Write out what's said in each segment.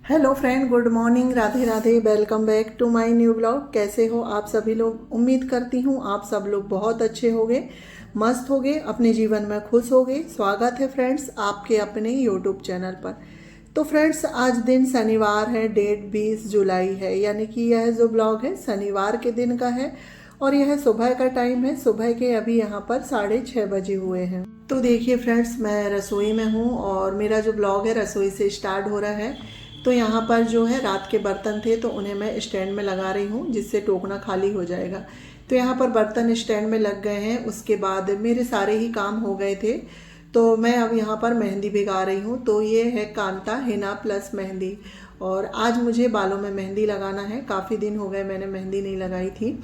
Hello friend, good morning, Radhe Radhe. Welcome back to my new blog. कैसे हो आप सभी लोग? उम्मीद करती हूँ आप सब लोग बहुत अच्छे होंगे, मस्त होंगे, अपने जीवन में खुश होंगे। स्वागत है फ्रेंड्स आपके अपने यूट्यूब चैनल पर। तो फ्रेंड्स, आज दिन शनिवार है, डेट 20 जुलाई है, यानी कि यह जो ब्लॉग है शनिवार के दिन का है और यह सुबह का टाइम है। सुबह के अभी यहाँ पर 6:30 बजे हुए हैं। तो देखिए फ्रेंड्स, मैं रसोई में हूँ और मेरा जो ब्लॉग है रसोई से स्टार्ट हो रहा है। तो यहाँ पर जो है रात के बर्तन थे तो उन्हें मैं स्टैंड में लगा रही हूँ, जिससे टोकना खाली हो जाएगा। तो यहाँ पर बर्तन स्टैंड में लग गए हैं। उसके बाद मेरे सारे ही काम हो गए थे, तो मैं अब यहाँ पर मेहंदी भिगा रही हूँ। तो ये है कांता हिना प्लस मेहंदी, और आज मुझे बालों में मेहंदी लगाना है। काफ़ी दिन हो गए मैंने मेहंदी नहीं लगाई थी,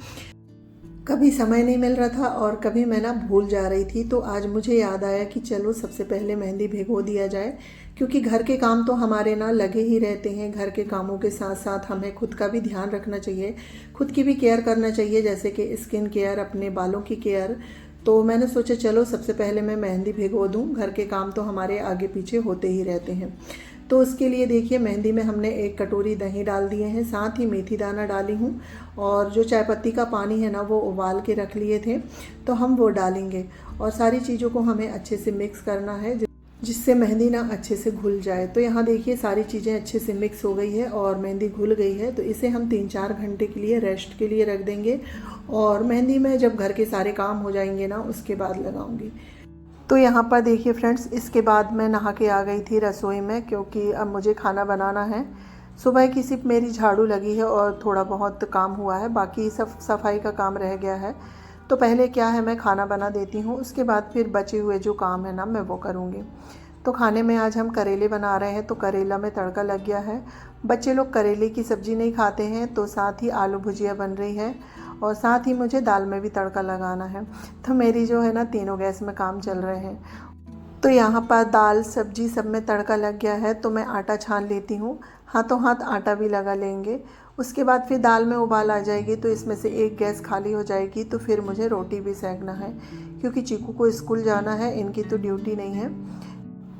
कभी समय नहीं मिल रहा था और कभी मैं ना भूल जा रही थी। तो आज मुझे याद आया कि चलो सबसे पहले मेहंदी भिगो दिया जाए, क्योंकि घर के काम तो हमारे ना लगे ही रहते हैं। घर के कामों के साथ साथ हमें खुद का भी ध्यान रखना चाहिए, खुद की भी केयर करना चाहिए, जैसे कि स्किन केयर, अपने बालों की केयर। तो मैंने सोचा चलो सबसे पहले मैं मेहंदी भिगो दूँ, घर के काम तो हमारे आगे पीछे होते ही रहते हैं। तो उसके लिए देखिए, मेहंदी में हमने 1 कटोरी दही डाल दिए हैं, साथ ही मेथी दाना डाली हूँ, और जो चाय पत्ती का पानी है ना वो उबाल के रख लिए थे, तो हम वो डालेंगे। और सारी चीज़ों को हमें अच्छे से मिक्स करना है, जिससे मेहंदी ना अच्छे से घुल जाए। तो यहाँ देखिए सारी चीज़ें अच्छे से मिक्स हो गई है और मेहंदी घुल गई है। तो इसे हम 3-4 घंटे के लिए रेस्ट के लिए रख देंगे, और मेहंदी में जब घर के सारे काम हो जाएंगे ना उसके बाद लगाऊंगी। तो यहाँ पर देखिए फ्रेंड्स, इसके बाद मैं नहा के आ गई थी रसोई में, क्योंकि अब मुझे खाना बनाना है। सुबह की सिर्फ मेरी झाड़ू लगी है और थोड़ा बहुत काम हुआ है, बाकी सब सफाई का काम रह गया है। तो पहले क्या है, मैं खाना बना देती हूँ, उसके बाद फिर बचे हुए जो काम है ना मैं वो करूँगी। तो खाने में आज हम करेले बना रहे हैं, तो करेला में तड़का लग गया है। बच्चे लोग करेले की सब्ज़ी नहीं खाते हैं, तो साथ ही आलू भुजिया बन रही है, और साथ ही मुझे दाल में भी तड़का लगाना है। तो मेरी जो है ना तीनों गैस में काम चल रहे हैं। तो यहाँ पर दाल सब्जी सब में तड़का लग गया है, तो मैं आटा छान लेती हूँ। हाथों हाथ आटा भी लगा लेंगे। उसके बाद फिर दाल में उबाल आ जाएगी, तो इसमें से एक गैस खाली हो जाएगी। तो फिर मुझे रोटी भी सेकना है, क्योंकि चीकू को स्कूल जाना है, इनकी तो ड्यूटी नहीं है,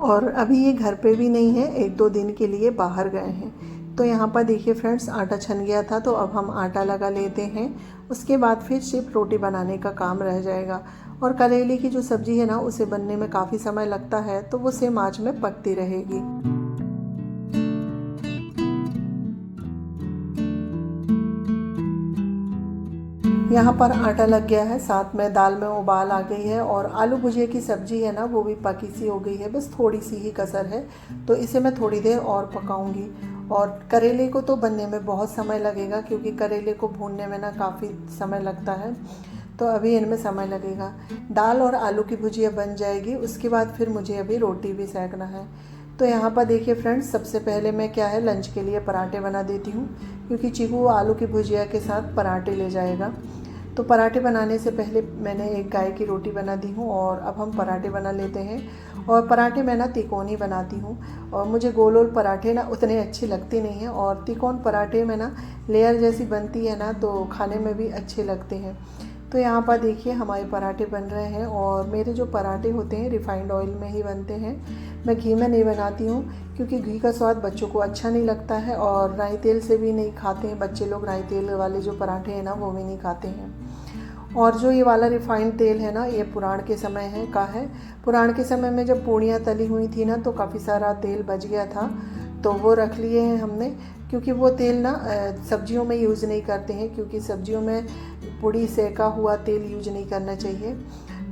और अभी ये घर पे भी नहीं है, 1-2 दिन के लिए बाहर गए हैं। तो यहाँ पर देखिए फ्रेंड्स, आटा छन गया था, तो अब हम आटा लगा लेते हैं। उसके बाद फिर सिर्फ रोटी बनाने का काम रह जाएगा। और करेले की जो सब्ज़ी है ना उसे बनने में काफ़ी समय लगता है, तो वो सेम आँच में पकती रहेगी। यहाँ पर आटा लग गया है, साथ में दाल में उबाल आ गई है, और आलू भुजिया की सब्ज़ी है ना वो भी पकी सी हो गई है, बस थोड़ी सी ही कसर है। तो इसे मैं थोड़ी देर और पकाऊंगी। और करेले को तो बनने में बहुत समय लगेगा, क्योंकि करेले को भूनने में ना काफ़ी समय लगता है, तो अभी इनमें समय लगेगा। दाल और आलू की भुजिया बन जाएगी, उसके बाद फिर मुझे अभी रोटी भी सेकना है। तो यहाँ पर देखिए फ्रेंड्स, सबसे पहले मैं क्या है लंच के लिए पराठे बना देती हूँ, क्योंकि चीकू आलू की भुजिया के साथ पराठे ले जाएगा। तो पराठे बनाने से पहले मैंने एक गाय की रोटी बना दी हूँ, और अब हम पराठे बना लेते हैं। और पराठे मैं ना तिकोनी बनाती हूँ, और मुझे गोल गोल पराठे ना उतने अच्छे लगते नहीं हैं, और तिकोन पराठे में ना लेयर जैसी बनती है ना, तो खाने में भी अच्छे लगते हैं। तो यहाँ पर देखिए हमारे पराठे बन रहे हैं, और मेरे जो पराठे होते हैं रिफाइंड ऑयल में ही बनते हैं। मैं घी में नहीं बनाती हूँ, क्योंकि घी का स्वाद बच्चों को अच्छा नहीं लगता है, और राई तेल से भी नहीं खाते हैं बच्चे लोग। राई तेल वाले जो पराठे हैं ना वो भी नहीं खाते हैं। और जो ये वाला रिफाइंड तेल है ना, ये पुराण के समय है का है। पुराण के समय में जब पूड़ियाँ तली हुई थी ना, तो काफ़ी सारा तेल बच गया था, तो वो रख लिए हैं हमने। क्योंकि वो तेल ना सब्जियों में यूज़ नहीं करते हैं, क्योंकि सब्जियों में पूड़ी सेका हुआ तेल यूज नहीं करना चाहिए।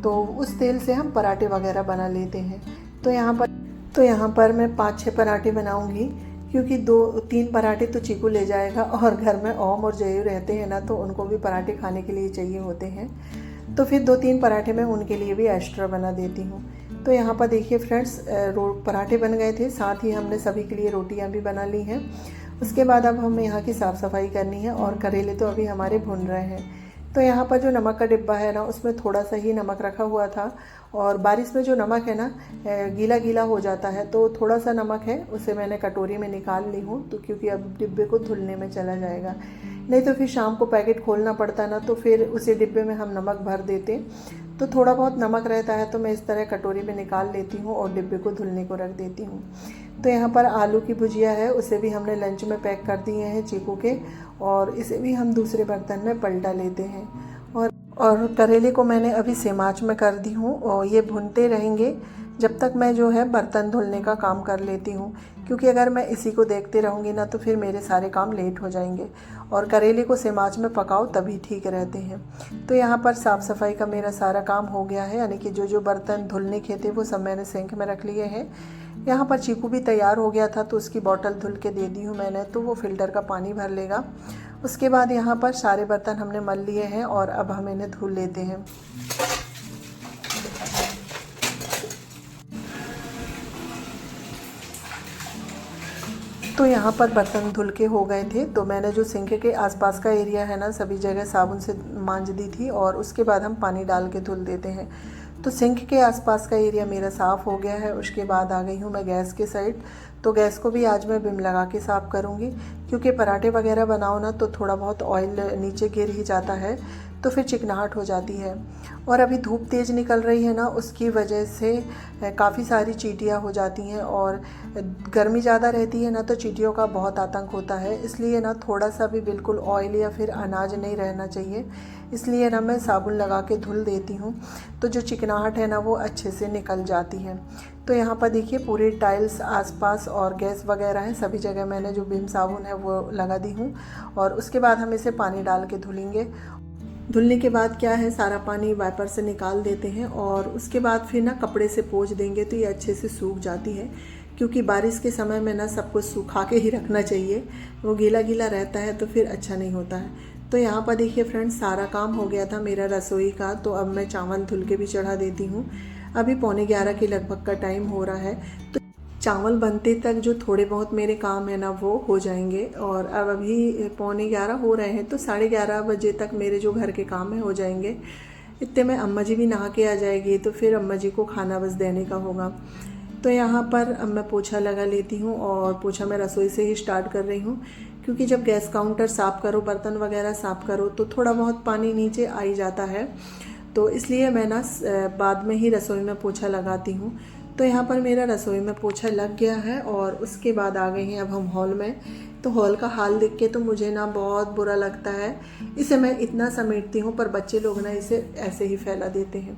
तो उस तेल से हम पराठे वगैरह बना लेते हैं। तो यहाँ पर मैं 5-6 पराठे बनाऊँगी, क्योंकि 2-3 पराठे तो चीकू ले जाएगा, और घर में ओम और जयू रहते हैं ना, तो उनको भी पराठे खाने के लिए चाहिए होते हैं। तो फिर 2-3 पराठे मैं उनके लिए भी एक्स्ट्रा बना देती हूँ। तो यहाँ पर देखिए फ्रेंड्स, पराठे बन गए थे, साथ ही हमने सभी के लिए रोटियाँ भी बना ली हैं। उसके बाद अब हमें यहाँ की साफ़ सफाई करनी है, और करेले तो अभी हमारे भुन रहे हैं। तो यहाँ पर जो नमक का डिब्बा है ना उसमें थोड़ा सा ही नमक रखा हुआ था, और बारिश में जो नमक है ना गीला गीला हो जाता है, तो थोड़ा सा नमक है उसे मैंने कटोरी में निकाल ली हूँ। तो क्योंकि अब डिब्बे को धुलने में चला जाएगा, नहीं तो फिर शाम को पैकेट खोलना पड़ता ना, तो फिर उसी डिब्बे में हम नमक भर देते। तो थोड़ा बहुत नमक रहता है तो मैं इस तरह कटोरी में निकाल लेती हूँ और डिब्बे को धुलने को रख देती हूँ। तो यहाँ पर आलू की भुजिया है, उसे भी हमने लंच में पैक कर दिए हैं चीकू के, और इसे भी हम दूसरे बर्तन में पलटा लेते हैं। और करेले को मैंने अभी सेम आंच में कर दी हूँ और ये भुनते रहेंगे जब तक मैं जो है बर्तन धुलने का काम कर लेती हूँ, क्योंकि अगर मैं इसी को देखते रहूँगी ना तो फिर मेरे सारे काम लेट हो जाएंगे। और करेले को सेम आंच में पकाओ तभी ठीक रहते हैं। तो यहाँ पर साफ़ सफाई का मेरा सारा काम हो गया है, यानी कि जो बर्तन धुलने के थे वो सब मैंने सिंक में रख लिए हैं। यहाँ पर चीकू भी तैयार हो गया था तो उसकी बोतल धुल के दे दी हूँ मैंने, तो वो फ़िल्टर का पानी भर लेगा। उसके बाद यहाँ पर सारे बर्तन हमने मल लिए हैं और अब हम इन्हें धुल लेते हैं। तो यहाँ पर बर्तन धुल के हो गए थे, तो मैंने जो सिंक के आसपास का एरिया है ना सभी जगह साबुन से मांज दी थी और उसके बाद हम पानी डाल के धुल देते हैं। तो सिंक के आसपास का एरिया मेरा साफ़ हो गया है। उसके बाद आ गई हूँ मैं गैस के साइड। तो गैस को भी आज मैं विम लगा के साफ़ करूँगी, क्योंकि पराठे वगैरह बनाओ ना तो थोड़ा बहुत ऑयल नीचे गिर ही जाता है तो फिर चिकनाहट हो जाती है। और अभी धूप तेज़ निकल रही है ना, उसकी वजह से काफ़ी सारी चींटियाँ हो जाती हैं और गर्मी ज़्यादा रहती है ना तो चींटियों का बहुत आतंक होता है। इसलिए ना थोड़ा सा भी बिल्कुल ऑयल या फिर अनाज नहीं रहना चाहिए, इसलिए ना मैं साबुन लगा के धुल देती हूँ, तो जो चिकनाहट है ना वो अच्छे से निकल जाती है। तो यहाँ पर देखिए पूरे टाइल्स आसपास और गैस वगैरह है सभी जगह मैंने जो विम साबुन है वो लगा दी हूँ। और उसके बाद हम इसे पानी डाल के धुलेंगे। धुलने के बाद क्या है, सारा पानी वाइपर से निकाल देते हैं और उसके बाद फिर ना कपड़े से पोंछ देंगे तो ये अच्छे से सूख जाती है, क्योंकि बारिश के समय में ना सब कुछ सूखा के ही रखना चाहिए, वो गीला गीला रहता है तो फिर अच्छा नहीं होता है। तो यहाँ पर देखिए फ्रेंड्स, सारा काम हो गया था मेरा रसोई का। तो अब मैं चावल धुल के भी चढ़ा देती हूँ। अभी 11:45 के लगभग का टाइम हो रहा है, तो चावल बनते तक जो थोड़े बहुत मेरे काम है ना वो हो जाएंगे। और अब अभी 11:45 हो रहे हैं, तो 11:30 बजे तक मेरे जो घर के काम है हो जाएंगे। इतने में अम्मा जी भी नहा के आ जाएगी, तो फिर अम्मा जी को खाना बस देने का होगा। तो यहाँ पर अब मैं पोछा लगा लेती हूँ और पोछा मैं रसोई से ही स्टार्ट कर रही हूँ, क्योंकि जब गैस काउंटर साफ़ करो, बर्तन वगैरह साफ़ करो तो थोड़ा बहुत पानी नीचे आ ही जाता है, तो इसलिए मैं ना बाद में ही रसोई में पोछा लगाती हूँ। तो यहाँ पर मेरा रसोई में पोछा लग गया है और उसके बाद आ गए हैं अब हम हॉल में। तो हॉल का हाल देख के तो मुझे ना बहुत बुरा लगता है। इसे मैं इतना समेटती हूँ पर बच्चे लोग ना इसे ऐसे ही फैला देते हैं।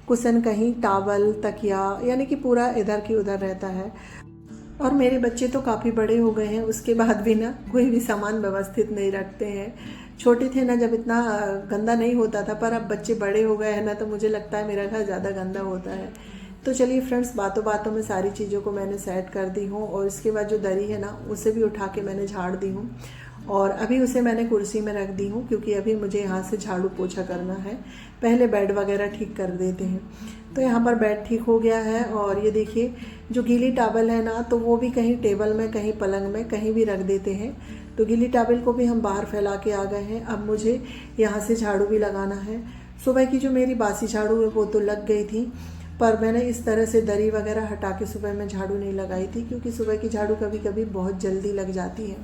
कुशन कहीं, टावल, तकिया, यानी कि पूरा इधर की उधर रहता है। और मेरे बच्चे तो काफ़ी बड़े हो गए हैं, उसके बाद भी ना कोई भी सामान व्यवस्थित नहीं रखते हैं। छोटे थे ना जब इतना गंदा नहीं होता था, पर अब बच्चे बड़े हो गए हैं ना तो मुझे लगता है मेरा घर ज़्यादा गंदा होता है। तो चलिए फ्रेंड्स, बातों बातों में सारी चीज़ों को मैंने सेट कर दी हूँ और इसके बाद जो दरी है ना उसे भी उठा के मैंने झाड़ दी हूँ और अभी उसे मैंने कुर्सी में रख दी हूँ, क्योंकि अभी मुझे यहाँ से झाड़ू पोछा करना है। पहले बेड वगैरह ठीक कर देते हैं। तो यहाँ पर बेड ठीक हो गया है और ये देखिए जो गीली टॉवल है ना तो वो भी कहीं टेबल में, कहीं पलंग में, कहीं भी रख देते हैं। तो गीली टॉवल को भी हम बाहर फैला के आ गए हैं। अब मुझे यहाँ से झाड़ू भी लगाना है। सुबह की जो मेरी बासी झाड़ू है वो तो लग गई थी, पर मैंने इस तरह से दरी वगैरह हटा के सुबह में झाड़ू नहीं लगाई थी, क्योंकि सुबह की झाड़ू कभी कभी बहुत जल्दी लग जाती है।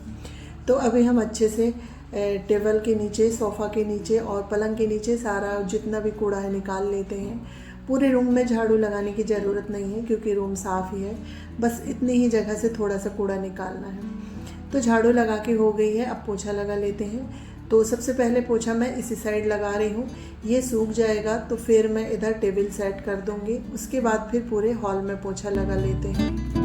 तो अभी हम अच्छे से टेबल के नीचे, सोफ़ा के नीचे और पलंग के नीचे सारा जितना भी कूड़ा है निकाल लेते हैं। पूरे रूम में झाड़ू लगाने की ज़रूरत नहीं है, क्योंकि रूम साफ़ ही है, बस इतनी ही जगह से थोड़ा सा कूड़ा निकालना है। तो झाड़ू लगा के हो गई है, अब पोछा लगा लेते हैं। तो सबसे पहले पोछा मैं इसी साइड लगा रही हूँ, ये सूख जाएगा तो फिर मैं इधर टेबल सेट कर दूँगी। उसके बाद फिर पूरे हॉल में पोछा लगा लेते हैं।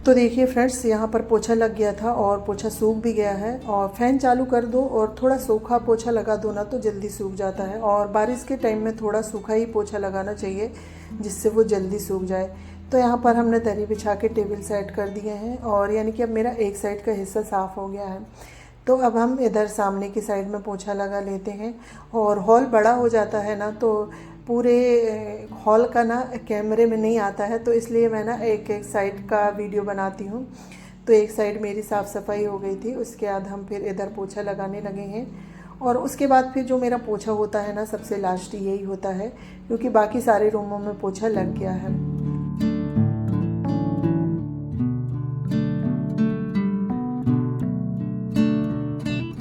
तो देखिए फ्रेंड्स, यहाँ पर पोछा लग गया था और पोछा सूख भी गया है। और फ़ैन चालू कर दो और थोड़ा सूखा पोछा लगा दो ना तो जल्दी सूख जाता है। और बारिश के टाइम में थोड़ा सूखा ही पोछा लगाना चाहिए, जिससे वो जल्दी सूख जाए। तो यहाँ पर हमने दरी बिछा के टेबल सेट कर दिए हैं और यानी कि अब मेरा एक साइड का हिस्सा साफ़ हो गया है। तो अब हम इधर सामने की साइड में पोछा लगा लेते हैं। और हॉल बड़ा हो जाता है ना तो पूरे हॉल का ना कैमरे में नहीं आता है, तो इसलिए मैं ना एक एक साइड का वीडियो बनाती हूँ। तो एक साइड मेरी साफ़ सफाई हो गई थी, उसके बाद हम फिर इधर पोछा लगाने लगे हैं। और उसके बाद फिर जो मेरा पोछा होता है ना सबसे लास्ट यही होता है, क्योंकि बाकी सारे रूमों में पोछा लग गया है।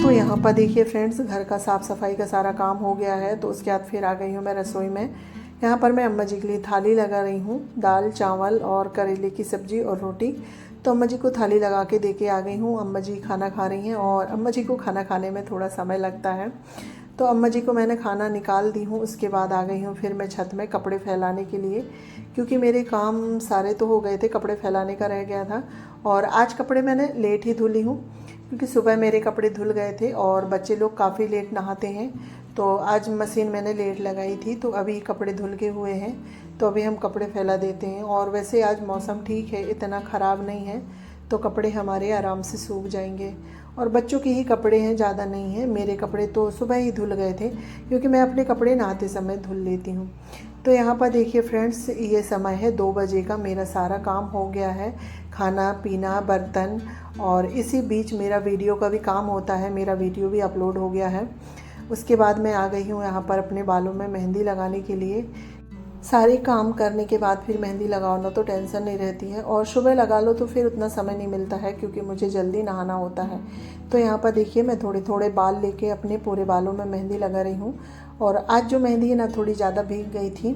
तो यहाँ पर देखिए फ्रेंड्स, घर का साफ़ सफाई का सारा काम हो गया है। तो उसके बाद फिर आ गई हूँ मैं रसोई में। यहाँ पर मैं अम्मा जी के लिए थाली लगा रही हूँ, दाल चावल और करेले की सब्ज़ी और रोटी। तो अम्मा जी को थाली लगा के दे के आ गई हूँ। अम्मा जी खाना खा रही हैं और अम्मा जी को खाना खाने में थोड़ा समय लगता है। तो अम्मा जी को मैंने खाना निकाल दी हूँ। उसके बाद आ गई हूँ फिर मैं छत में कपड़े फैलाने के लिए, क्योंकि मेरे काम सारे तो हो गए थे, कपड़े फैलाने का रह गया था। और आज कपड़े मैंने लेट ही धुली हूँ, क्योंकि सुबह मेरे कपड़े धुल गए थे और बच्चे लोग काफ़ी लेट नहाते हैं। तो आज मशीन मैंने लेट लगाई थी, तो अभी कपड़े धुल के हुए हैं। तो अभी हम कपड़े फैला देते हैं। और वैसे आज मौसम ठीक है, इतना ख़राब नहीं है, तो कपड़े हमारे आराम से सूख जाएंगे। और बच्चों के ही कपड़े हैं, ज़्यादा नहीं है। मेरे कपड़े तो सुबह ही धुल गए थे, क्योंकि मैं अपने कपड़े नहाते समय धुल लेती हूँ। तो यहाँ पर देखिए फ्रेंड्स, ये समय है 2 बजे का। मेरा सारा काम हो गया है, खाना पीना, बर्तन, और इसी बीच मेरा वीडियो का भी काम होता है। मेरा वीडियो भी अपलोड हो गया है। उसके बाद मैं आ गई हूँ यहाँ पर अपने बालों में मेहंदी लगाने के लिए। सारे काम करने के बाद फिर मेहंदी लगाओ ना तो टेंशन नहीं रहती है, और सुबह लगा लो तो फिर उतना समय नहीं मिलता है, क्योंकि मुझे जल्दी नहाना होता है। तो यहाँ पर देखिए मैं थोड़े थोड़े बाल लेके अपने पूरे बालों में मेहंदी लगा रही हूँ। और आज जो मेहंदी है ना, थोड़ी ज़्यादा भीग गई थी,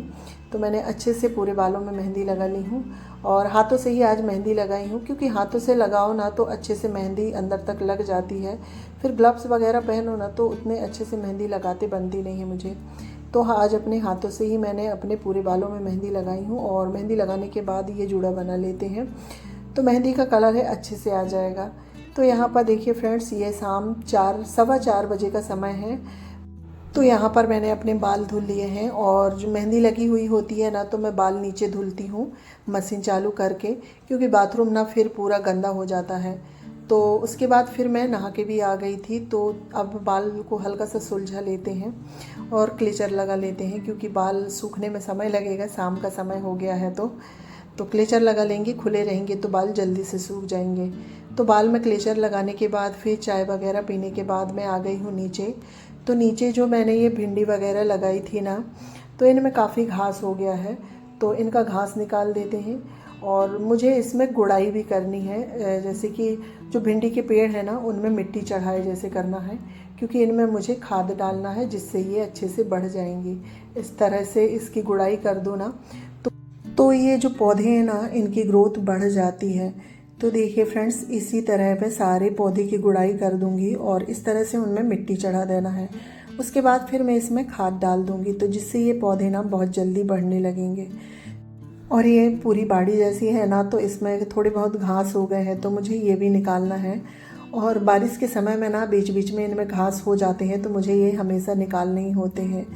तो मैंने अच्छे से पूरे बालों में मेहंदी लगा ली हूँ। और हाथों से ही आज मेहंदी लगाई हूँ, क्योंकि हाथों से लगाओ ना तो अच्छे से मेहंदी अंदर तक लग जाती है। फिर ग्लव्स वगैरह पहनो ना तो उतने अच्छे से मेहंदी लगाते बनती नहीं है मुझे। तो आज अपने हाथों से ही मैंने अपने पूरे बालों में मेहंदी लगाई हूँ। और मेहंदी लगाने के बाद ये जूड़ा बना लेते हैं, तो मेहंदी का कलर है अच्छे से आ जाएगा। तो यहाँ पर देखिए फ्रेंड्स, ये शाम 4 सवा 4 बजे का समय है। तो यहाँ पर मैंने अपने बाल धुल लिए हैं, और जो मेहंदी लगी हुई होती है ना, तो मैं बाल नीचे धुलती हूँ मशीन चालू करके, क्योंकि बाथरूम ना फिर पूरा गंदा हो जाता है। तो उसके बाद फिर मैं नहा के भी आ गई थी। तो अब बाल को हल्का सा सुलझा लेते हैं और क्लेचर लगा लेते हैं, क्योंकि बाल सूखने में समय लगेगा, शाम का समय हो गया है। तो क्लेचर लगा लेंगे, खुले रहेंगे तो बाल जल्दी से सूख जाएंगे। तो बाल में क्लेचर लगाने के बाद फिर चाय वगैरह पीने के बाद मैं आ गई हूँ नीचे। तो नीचे जो मैंने ये भिंडी वगैरह लगाई थी ना, तो इनमें काफ़ी घास हो गया है, तो इनका घास निकाल देते हैं। और मुझे इसमें गुड़ाई भी करनी है, जैसे कि जो भिंडी के पेड़ है ना, उनमें मिट्टी चढ़ाए जैसे करना है, क्योंकि इनमें मुझे खाद डालना है, जिससे ये अच्छे से बढ़ जाएंगी। इस तरह से इसकी गुड़ाई कर दो ना, तो ये जो पौधे हैं ना, इनकी ग्रोथ बढ़ जाती है। तो देखिए फ्रेंड्स, इसी तरह मैं सारे पौधे की गुड़ाई कर दूंगी, और इस तरह से उनमें मिट्टी चढ़ा देना है। उसके बाद फिर मैं इसमें खाद डाल दूंगी, तो जिससे ये पौधे ना बहुत जल्दी बढ़ने लगेंगे। और ये पूरी बाड़ी जैसी है ना, तो इसमें थोड़े बहुत घास हो गए हैं, तो मुझे ये भी निकालना है। और बारिश के समय में ना बीच बीच में इनमें घास हो जाते हैं, तो मुझे ये हमेशा निकालने ही होते हैं।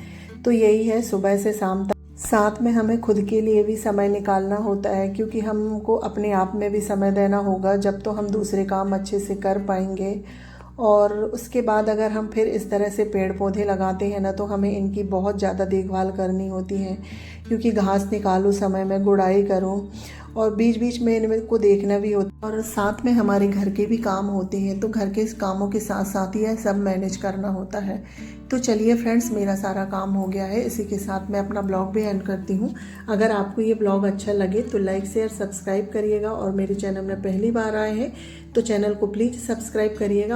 तो यही है, सुबह से शाम तक साथ में हमें खुद के लिए भी समय निकालना होता है, क्योंकि हमको अपने आप में भी समय देना होगा, जब तो हम दूसरे काम अच्छे से कर पाएंगे। और उसके बाद अगर हम फिर इस तरह से पेड़ पौधे लगाते हैं ना, तो हमें इनकी बहुत ज़्यादा देखभाल करनी होती है, क्योंकि घास निकालूँ समय में, गुड़ाई करूँ, और बीच बीच में इनको को देखना भी होता है। और साथ में हमारे घर के भी काम होते हैं, तो घर के कामों के साथ साथ ही सब मैनेज करना होता है। तो चलिए फ्रेंड्स, मेरा सारा काम हो गया है। इसी के साथ मैं अपना ब्लॉग भी एंड करती हूँ। अगर आपको ये ब्लॉग अच्छा लगे तो लाइक शेयर सब्सक्राइब करिएगा, और मेरे चैनल में पहली बार आए हैं तो चैनल को प्लीज़ सब्सक्राइब करिएगा।